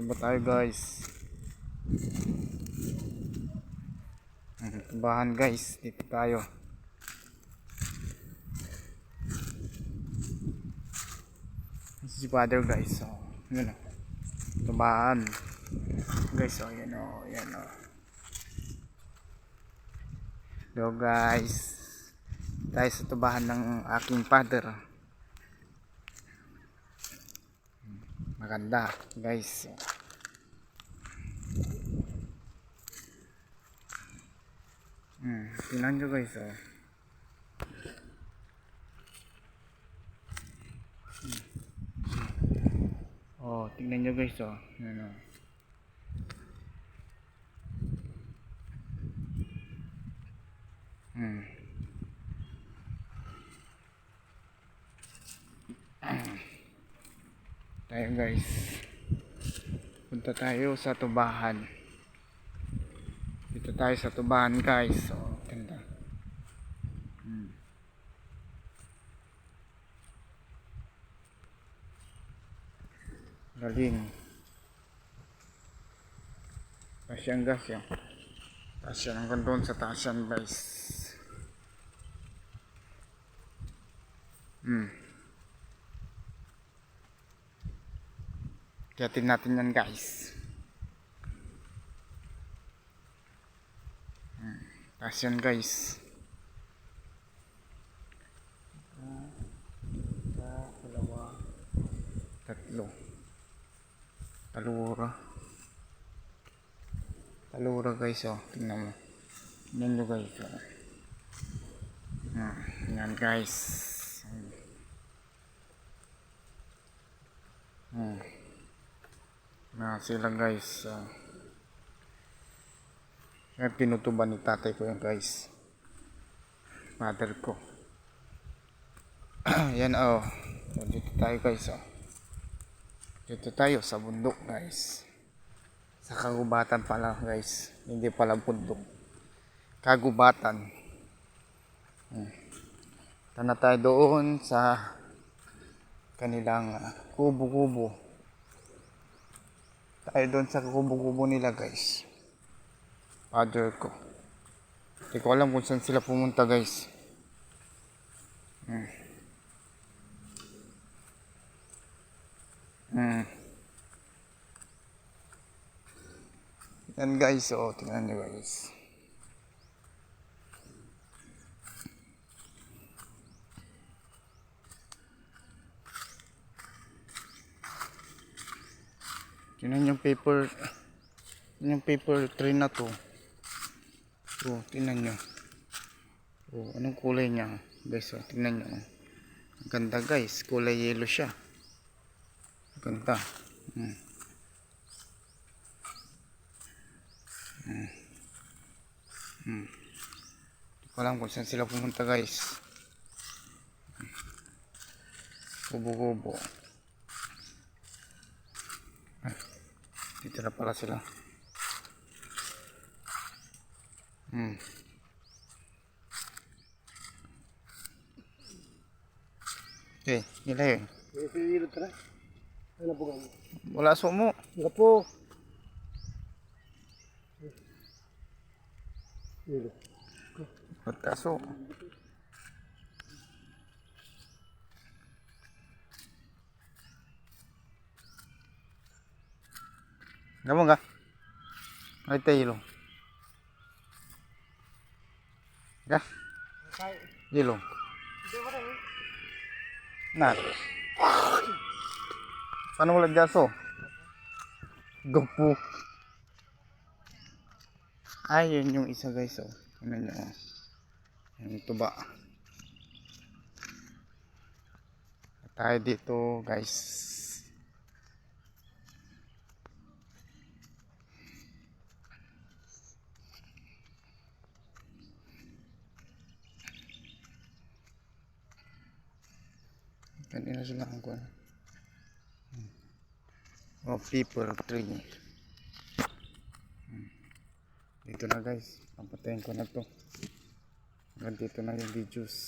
Dito ba tayo guys? Tubahan guys, dito tayo. Si father guys, so yun o, tubahan guys, so yan o, yan o. Hello guys, tayo sa tubahan ng aking father. Maganda guys. Tingnan nyo guys oh. Oh, tingnan nyo guys oh. Yan oh. Tayo guys, punta tayo sa tubahan. Dito tayo sa tubahan guys. So, ganda. Galing. Tasyan guys yan. Tasyan hanggang doon sa tasyan guys. Kiyatin natin yan guys. Tasyan guys. Dalawa, tatlo. Talura guys oh. Tingnan mo. Tingnan nyo guys oh. Yan guys. Sila guys. Tinutuban ni tatay ko yan guys. Mother ko. Yan oh. So, dito tayo guys oh. Dito tayo sa bundok guys. Sa kagubatan pala guys. Hindi pala bundok. Kagubatan. Tana tayo doon sa kanilang kubo-kubo. Tayo doon sa kubo-kubo nila guys. Father ko. Hindi ko alam kung saan sila pumunta guys. Yan guys, oh, tingnan nyo guys. Tingnan yung paper tray na to. Oh, tingnan nyo. Oh, anong kulay niya guys, oh, tingnan nyo. Ang ganda guys, kulay yellow siya. Ang ganda. Hindi ko alam kung saan sila pumunta guys. Kubo-kubo. Dito na pala sila. Okay, nila yun. Wala sumo. Wala po. Pagkaso. Gabong ka? Ay tayo. Ka? Yelo. Nah. Paano wala jaso? Gapo. Ay, yun yung isa guys oh. Ano nyo oh. Yung tuba. Tayo dito guys. Kanina sila ang kuha. Oh, paper tree. Dito na guys. Pampatayin ko na to. Hanggang dito na yung videos.